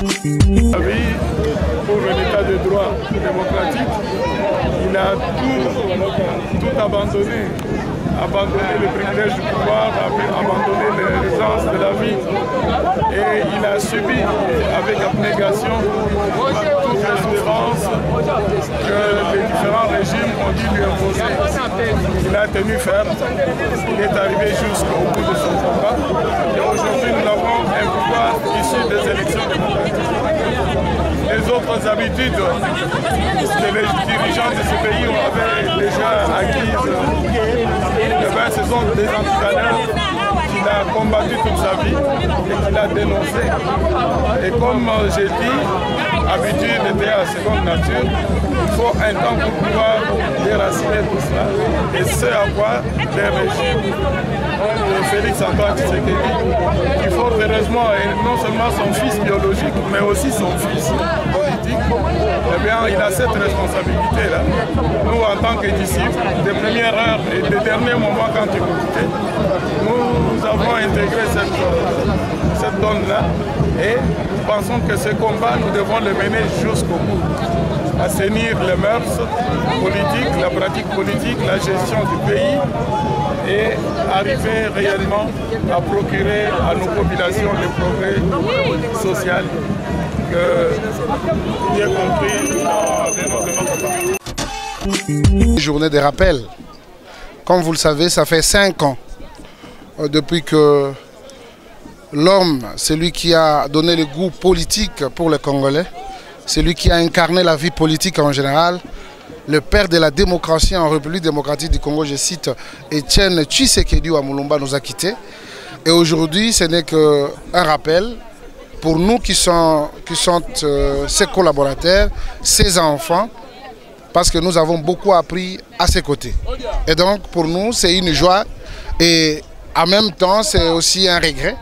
Reculez, pour un état de droit démocratique, il a tout abandonné. Abandonner le privilège du pouvoir, abandonner l'urgence de la vie. Et il a subi avec abnégation toutes les souffrances que les différents régimes ont dû lui imposer. Il a tenu ferme, il est arrivé jusqu'au bout de son combat. Et aujourd'hui, nous avons un pouvoir issu des élections démocratiques. Les autres habitudes que les dirigeants de ce pays avaient déjà acquises, ce sont des antivaleurs qu'il a combattu toute sa vie et qu'il a dénoncé. Et comme j'ai dit, habitude était à seconde nature, il faut un temps pour pouvoir déraciner tout cela. Et c'est à quoi les régimes de Félix Antoine Tshisekedi, qui fort heureusement est non seulement son fils biologique, mais aussi son fils politique, eh bien, il a cette responsabilité-là. Nous, en tant que disciples, des premières heures et des derniers moments quand il écoutait, nous avons intégré cette donne-là et nous pensons que ce combat, nous devons le mener jusqu'au bout. Assainir les mœurs politiques, la pratique politique, la gestion du pays et arriver réellement à procurer à nos populations le progrès social que bien compris dans notre pays. Journée de rappel. Comme vous le savez, ça fait 5 ans depuis que l'homme, celui qui a donné le goût politique pour les Congolais, celui qui a incarné la vie politique en général, le père de la démocratie en République démocratique du Congo, je cite Etienne Tshisekedi Wamulumba, nous a quittés. Et aujourd'hui, ce n'est qu'un rappel pour nous qui sont ses collaborateurs, ses enfants, parce que nous avons beaucoup appris à ses côtés. Et donc, pour nous, c'est une joie et en même temps, c'est aussi un regret.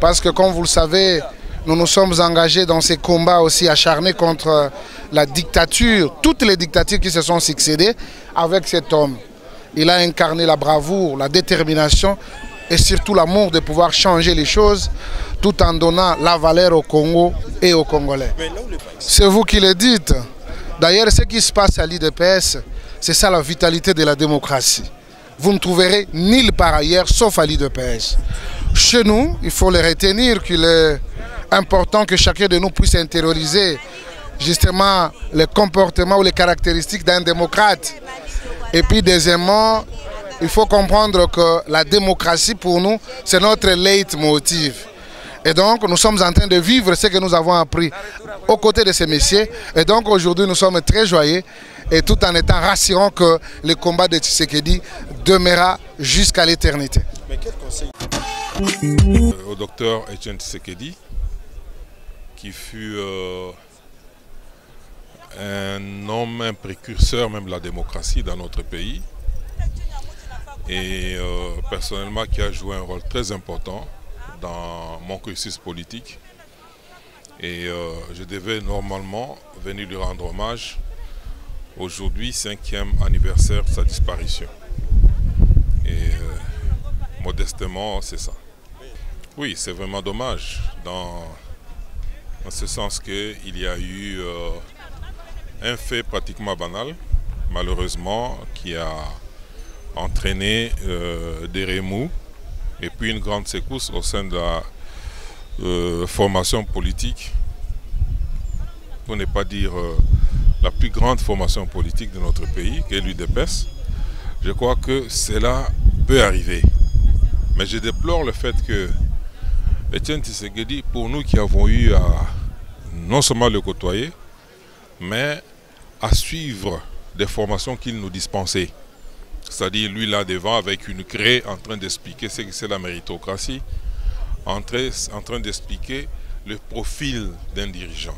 Parce que, comme vous le savez, nous nous sommes engagés dans ces combats aussi acharnés contre la dictature, toutes les dictatures qui se sont succédées avec cet homme. Il a incarné la bravoure, la détermination et surtout l'amour de pouvoir changer les choses tout en donnant la valeur au Congo et aux Congolais. C'est vous qui le dites. D'ailleurs, ce qui se passe à l'IDPS, c'est ça la vitalité de la démocratie. Vous ne trouverez nulle part ailleurs sauf à l'IDPS. Chez nous, il faut le retenir qu'il est important que chacun de nous puisse intérioriser justement les comportements ou les caractéristiques d'un démocrate. Et puis deuxièmement, il faut comprendre que la démocratie pour nous, c'est notre leitmotiv. Et donc, nous sommes en train de vivre ce que nous avons appris aux côtés de ces messieurs. Et donc, aujourd'hui, nous sommes très joyeux et tout en étant rassurants que le combat de Tshisekedi demeurera jusqu'à l'éternité. Mais quel conseil au docteur Etienne Tshisekedi, qui fut un homme, un précurseur même de la démocratie dans notre pays, et personnellement qui a joué un rôle très important dans mon cursus politique. Et je devais normalement venir lui rendre hommage aujourd'hui, 5e anniversaire de sa disparition. Et modestement, c'est ça. Oui, c'est vraiment dommage, dans ce sens qu'il y a eu un fait pratiquement banal, malheureusement, qui a entraîné des remous et puis une grande secousse au sein de la formation politique, pour ne pas dire la plus grande formation politique de notre pays, qui est l'UDPS. Je crois que cela peut arriver. Mais je déplore le fait que Etienne Tshisekedi, pour nous qui avons eu à non seulement le côtoyer, mais à suivre des formations qu'il nous dispensait. C'est-à-dire lui là devant avec une craie en train d'expliquer ce que c'est la méritocratie, en train d'expliquer le profil d'un dirigeant.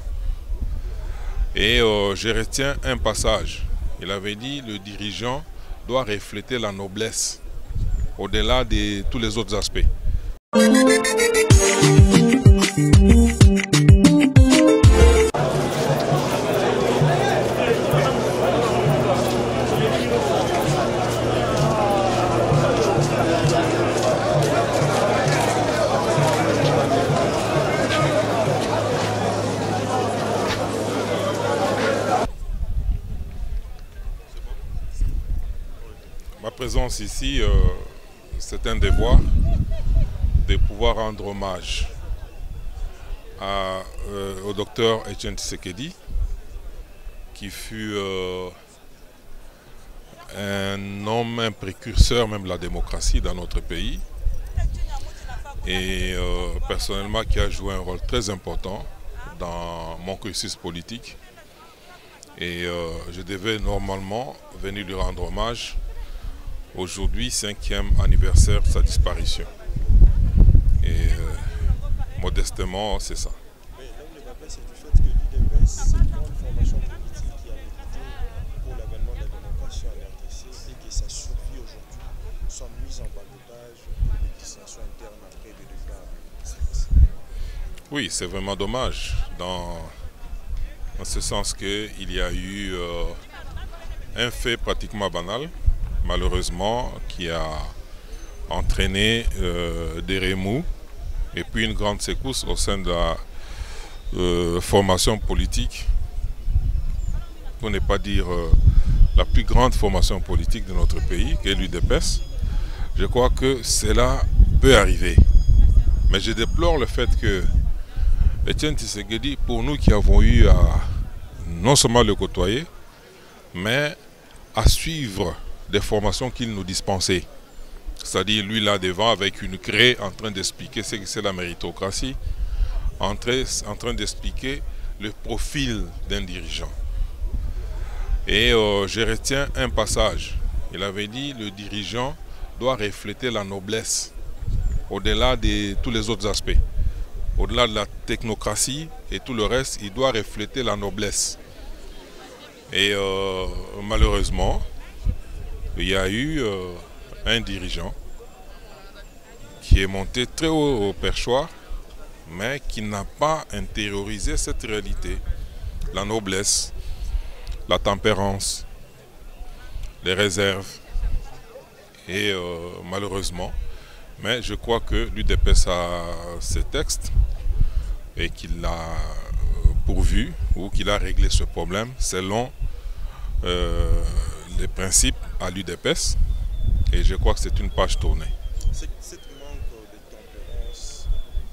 Et je retiens un passage. Il avait dit le dirigeant doit refléter la noblesse au-delà de tous les autres aspects. Ma présence ici, c'est un devoir de pouvoir rendre hommage au docteur Etienne Tshisekedi, qui fut un homme, un précurseur même de la démocratie dans notre pays, et personnellement qui a joué un rôle très important dans mon cursus politique. Et je devais normalement venir lui rendre hommage aujourd'hui, 5e anniversaire de sa disparition. Et modestement, c'est ça. Mais là où le bas c'est du fait que l'UDPS, c'est une grande formation politique qui a milité pour l'avènement de la démocratie en RDC et que sa survie aujourd'hui soit mise en balotage pour les dissensions internes après le départ. Oui, c'est vraiment dommage, dans ce sens qu'il y a eu un fait pratiquement banal, malheureusement, qui a entraîné des remous et puis une grande secousse au sein de la formation politique, pour ne pas dire la plus grande formation politique de notre pays, qui est l'UDPS. Je crois que cela peut arriver. Mais je déplore le fait que Etienne Tshisekedi, pour nous qui avons eu à non seulement le côtoyer, mais à suivre des formations qu'il nous dispensait. C'est-à-dire lui là devant avec une craie en train d'expliquer ce que c'est la méritocratie, en train d'expliquer le profil d'un dirigeant. Et je retiens un passage. Il avait dit le dirigeant doit refléter la noblesse au-delà de tous les autres aspects. Au-delà de la technocratie et tout le reste, il doit refléter la noblesse. Et malheureusement, il y a eu un dirigeant qui est monté très haut au perchoir, mais qui n'a pas intériorisé cette réalité. La noblesse, la tempérance, les réserves. Et malheureusement, mais je crois que l'UDPS a ses textes et qu'il a pourvu ou qu'il a réglé ce problème selon les principes à l'UDPS, et je crois que c'est une page tournée. Cette manque de tempérance,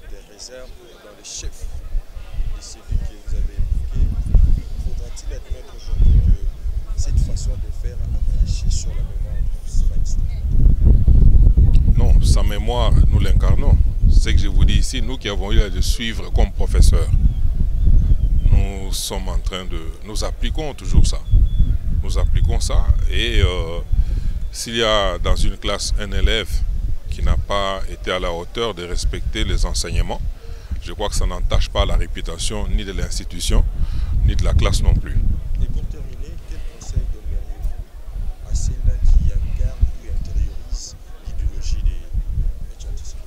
des réserves dans les chefs de celui que vous avez évoqué, faudra-t-il admettre aujourd'hui que cette façon de faire a craché sur la mémoire de Non, sa mémoire, nous l'incarnons. Ce que je vous dis ici, nous qui avons eu à le suivre comme professeurs, nous sommes en train de... Nous appliquons toujours ça. Nous appliquons ça, et s'il y a dans une classe un élève qui n'a pas été à la hauteur de respecter les enseignements, je crois que ça n'entache pas la réputation ni de l'institution, ni de la classe non plus. Et pour terminer, quel conseil donneriez-vous à ceux-là qui incarnent ou intériorisent l'idéologie d'Etienne Tshisekedi?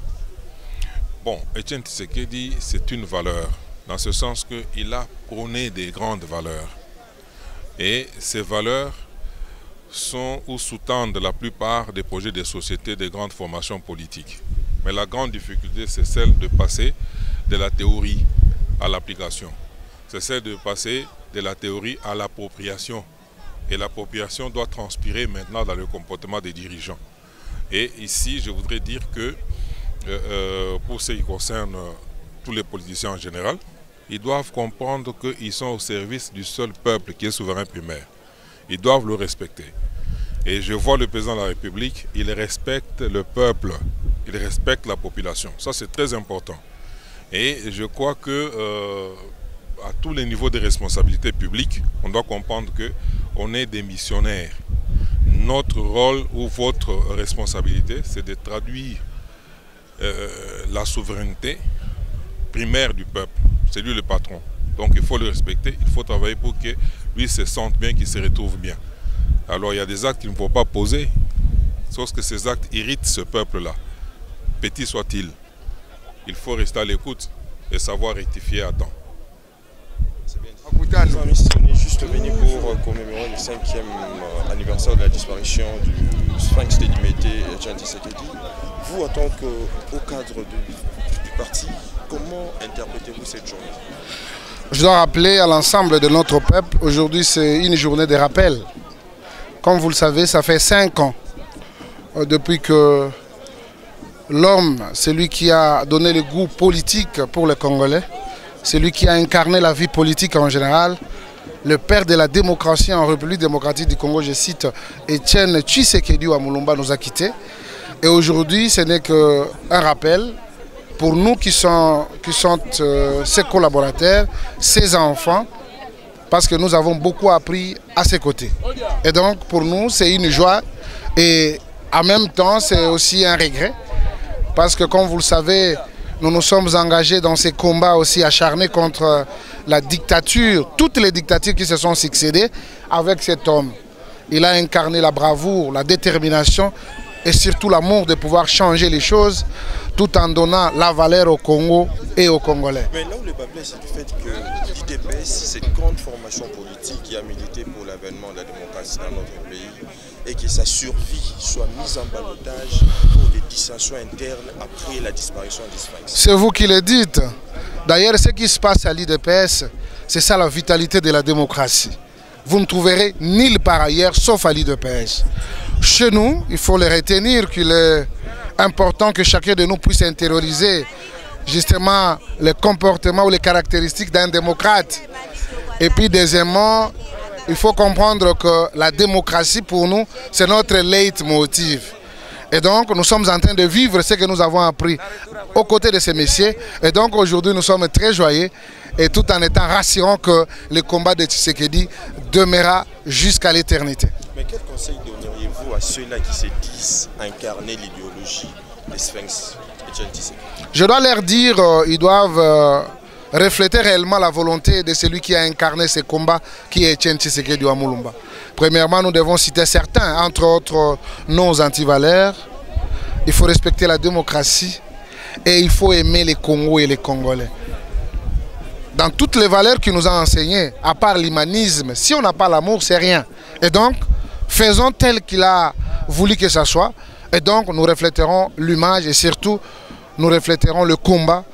Bon, Etienne Tshisekedi, c'est une valeur, dans ce sens qu'il a prôné des grandes valeurs. Et ces valeurs sont ou sous-tendent la plupart des projets de société, des grandes formations politiques. Mais la grande difficulté, c'est celle de passer de la théorie à l'application. C'est celle de passer de la théorie à l'appropriation. Et l'appropriation doit transpirer maintenant dans le comportement des dirigeants. Et ici, je voudrais dire que pour ce qui concerne tous les politiciens en général, ils doivent comprendre qu'ils sont au service du seul peuple qui est souverain primaire. Ils doivent le respecter. Et je vois le président de la République, il respecte le peuple, il respecte la population. Ça, c'est très important. Et je crois que à tous les niveaux de responsabilité publique, on doit comprendre qu'on est des missionnaires. Notre rôle ou votre responsabilité, c'est de traduire la souveraineté primaire du peuple. C'est lui le patron. Donc il faut le respecter, il faut travailler pour que lui se sente bien, qu'il se retrouve bien. Alors il y a des actes qu'il ne faut pas poser, sauf que ces actes irritent ce peuple-là, petit soit-il. Il faut rester à l'écoute et savoir rectifier à temps. C'est bien. On est juste venu pour commémorer le 5e anniversaire de la disparition du Sphinx Tedimete et Etienne Tshisekedi. Vous, en tant qu'au cadre du parti, comment interprétez-vous cette journée? Je dois rappeler à l'ensemble de notre peuple, aujourd'hui c'est une journée de rappel. Comme vous le savez, ça fait 5 ans depuis que l'homme, celui qui a donné le goût politique pour les Congolais, celui qui a incarné la vie politique en général, le père de la démocratie en République démocratique du Congo, je cite, Etienne Tshisekedi Wamulumba, nous a quittés. Et aujourd'hui, ce n'est qu'un rappel pour nous qui sont ses collaborateurs, ses enfants, parce que nous avons beaucoup appris à ses côtés. Et donc, pour nous, c'est une joie et en même temps, c'est aussi un regret. Parce que, comme vous le savez, nous nous sommes engagés dans ces combats aussi acharnés contre la dictature, toutes les dictatures qui se sont succédées avec cet homme. Il a incarné la bravoure, la détermination et surtout l'amour de pouvoir changer les choses tout en donnant la valeur au Congo et aux Congolais. Mais là où le bas blesse, c'est du fait que l'IDPS, cette grande formation politique qui a milité pour l'avènement de la démocratie dans notre pays et que sa survie soit mise en ballottage pour des dissensions internes après la disparition du Sphinx. C'est vous qui le dites. D'ailleurs, ce qui se passe à l'IDPS, c'est ça la vitalité de la démocratie. Vous ne trouverez nulle part ailleurs sauf à l'IDPS. Chez nous, il faut le retenir qu'il est important que chacun de nous puisse intérioriser justement les comportements ou les caractéristiques d'un démocrate. Et puis deuxièmement, il faut comprendre que la démocratie pour nous, c'est notre leitmotiv. Et donc nous sommes en train de vivre ce que nous avons appris aux côtés de ces messieurs. Et donc aujourd'hui nous sommes très joyeux et tout en étant rassurants que le combat de Tshisekedi demeurera jusqu'à l'éternité. Mais quel conseil donneriez-vous à ceux-là qui se disent incarner l'idéologie des Sphinx et Etienne Tshisekedi? Je dois leur dire qu'ils doivent refléter réellement la volonté de celui qui a incarné ce combat, qui est Etienne Tshisekedi Wamulumba. Premièrement, nous devons citer certains, entre autres nos antivaleurs. Il faut respecter la démocratie et il faut aimer les Congos et les Congolais. Dans toutes les valeurs qu'il nous a enseignées, à part l'humanisme, si on n'a pas l'amour, c'est rien. Et donc, faisons tel qu'il a voulu que ça soit. Et donc, nous refléterons l'image et surtout, nous refléterons le combat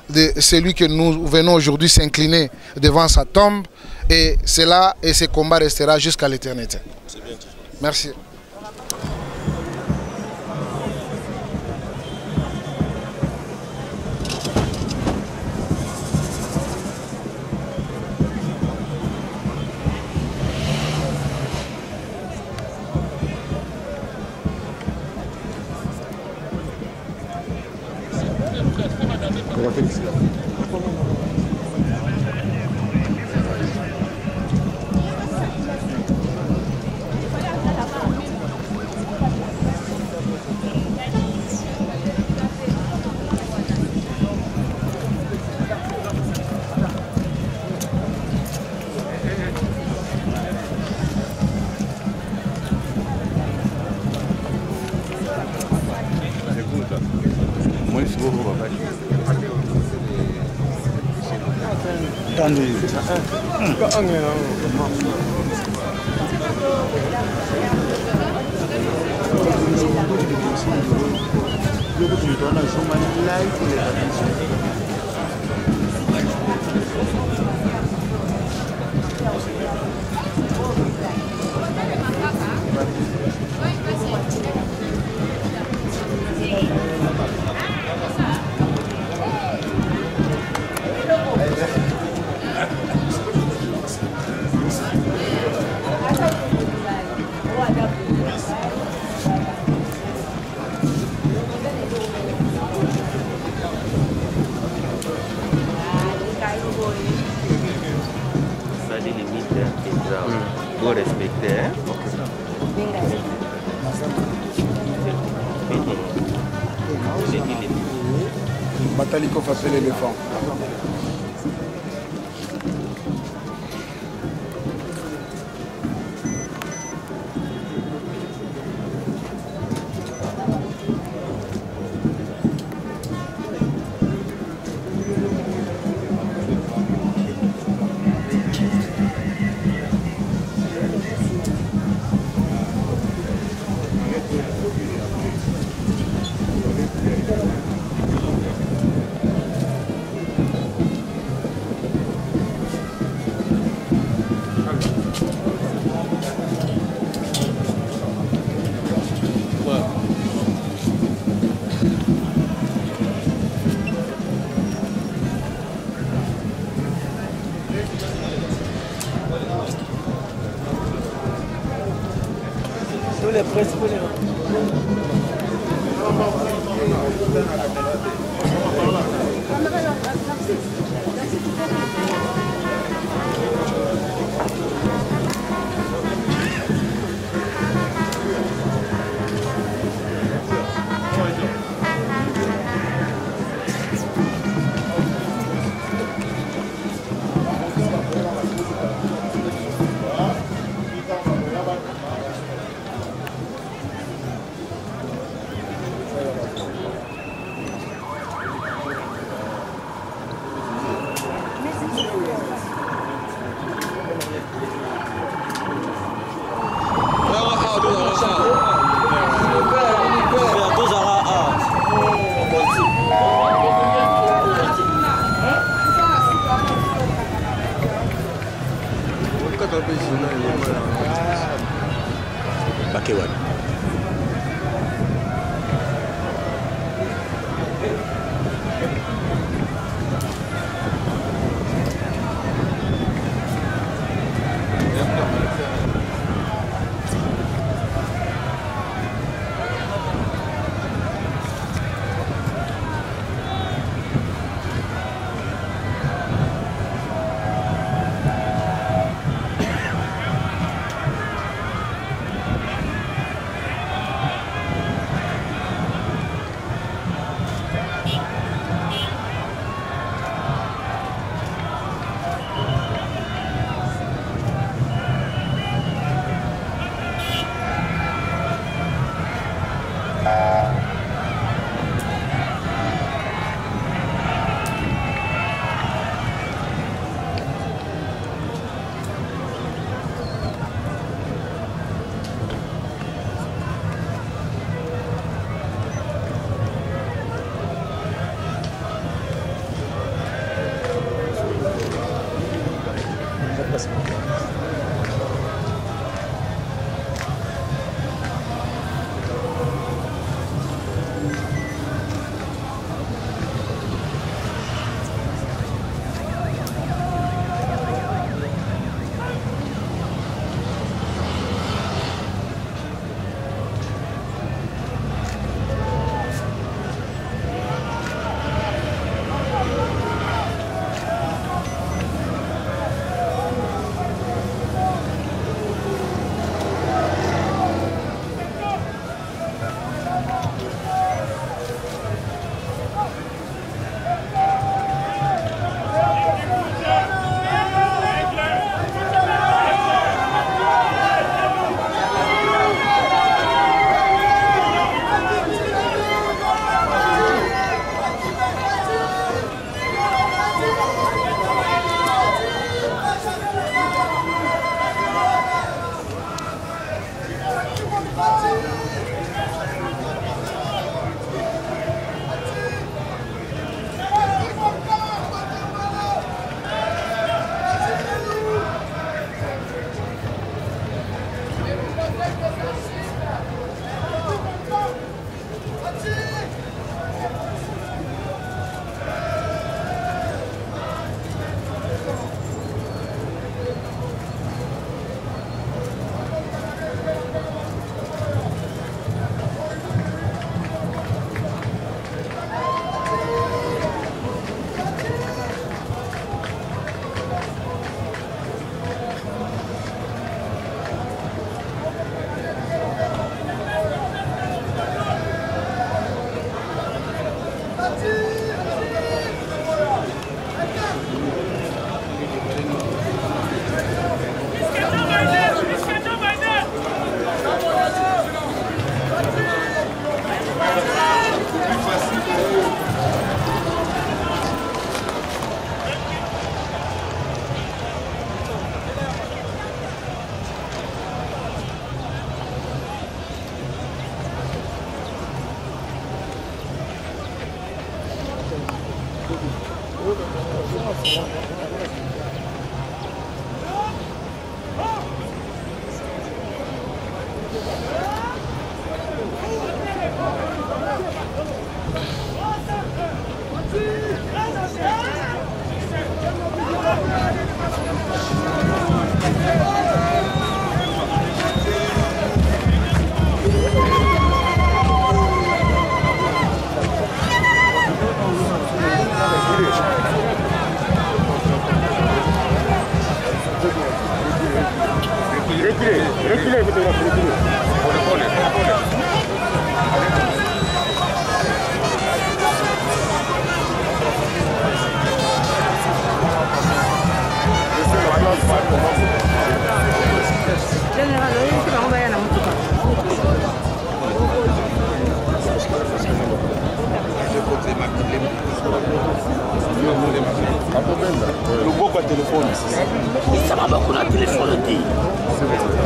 de celui que nous venons aujourd'hui s'incliner devant sa tombe. Et cela et ce combat restera jusqu'à l'éternité. Merci. Vous respectez, hein? Bataliko fait l'éléphant. Les principaux Bakewan.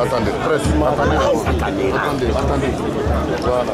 Attendez, presse. Attendez. Voilà.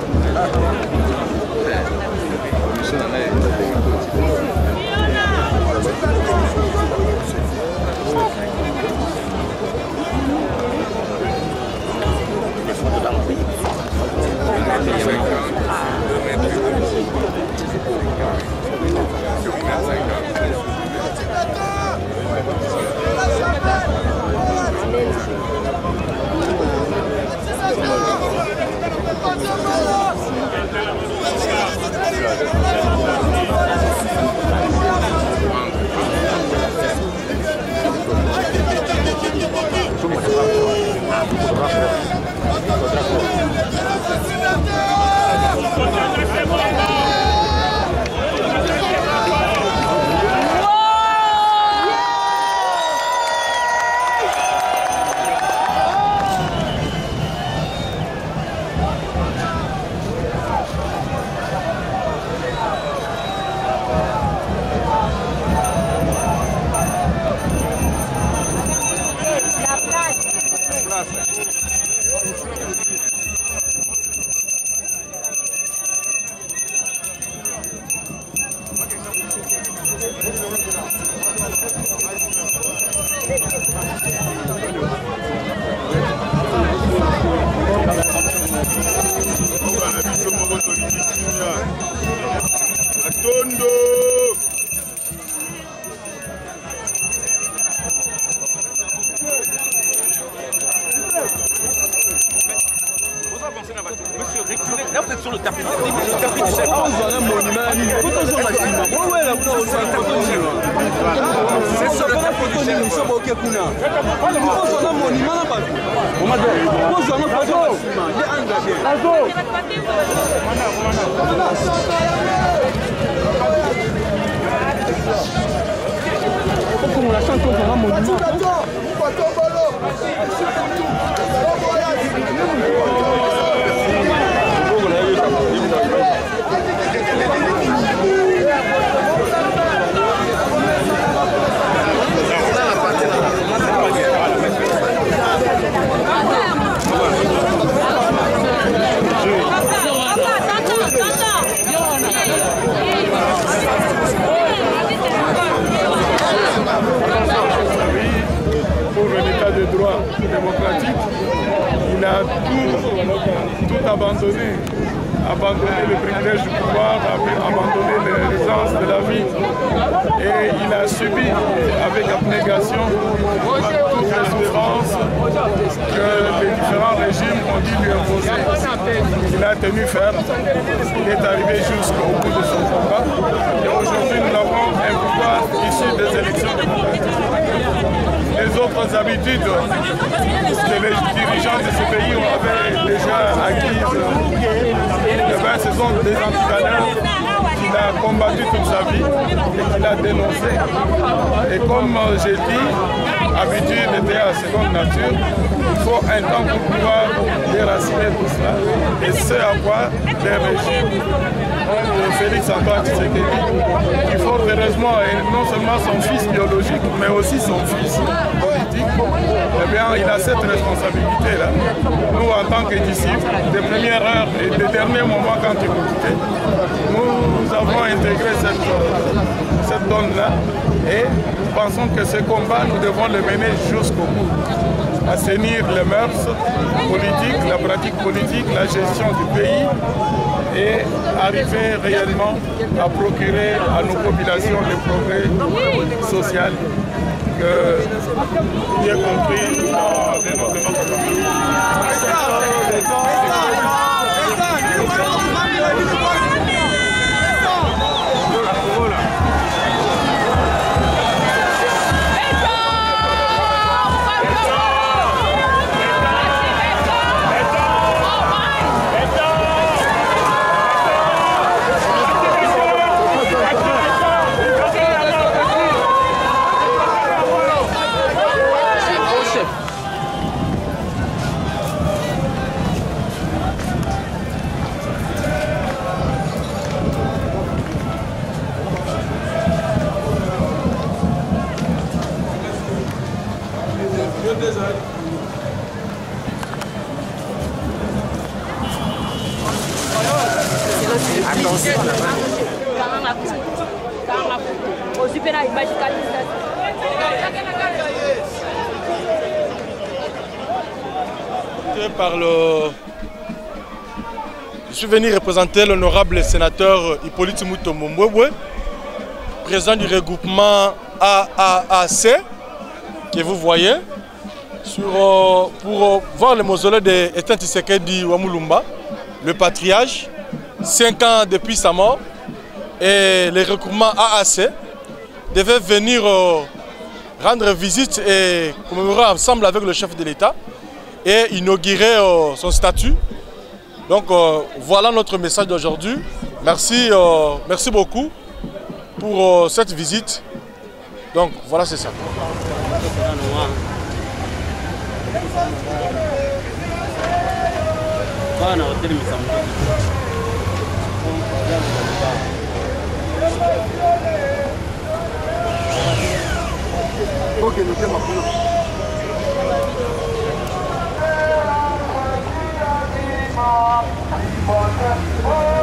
Démocratique, il a tout abandonné le privilège du pouvoir, abandonné l'aisance de la vie, et il a subi avec abnégation toute l'espérance que les différents régimes ont dû lui imposer. Il a tenu ferme, il est arrivé jusqu'au bout de son combat, et aujourd'hui nous avons un pouvoir issu des élections démocratiques. Les autres habitudes que les dirigeants de ce pays avaient déjà acquises, ce sont des antivaleurs qu'il a combattu toute sa vie et qu'il a dénoncé. Et comme j'ai dit, habitude était à seconde nature, il faut un temps pour pouvoir déraciner tout cela. Et ce à quoi les régimes ont Félix Antoine Tshisekedi, qui fort heureusement est non seulement son fils biologique, mais aussi son fils politique, eh bien, il a cette responsabilité-là. Nous, en tant que disciples, des premières heures et des derniers moments quand il nous quittait, nous avons intégré cette donne-là et nous pensons que ce combat, nous devons le mener jusqu'au bout. Assainir les mœurs politiques, la pratique politique, la gestion du pays et arriver réellement à procurer à nos populations le progrès social qu'il y ait compris dans notre communauté. Je suis venu représenter l'honorable sénateur Hippolyte Mutombo Mbwebwe, président du regroupement AAAC, que vous voyez, pour voir le mausolée d'Etienne Tshisekedi Wamulumba, le patriarche, 5 ans depuis sa mort. Et le regroupement AAC devait venir rendre visite et commémorer ensemble avec le chef de l'État et inaugurer son statut. Donc voilà notre message d'aujourd'hui. Merci, merci beaucoup pour cette visite. Donc voilà, c'est ça. Ok, nous sommes à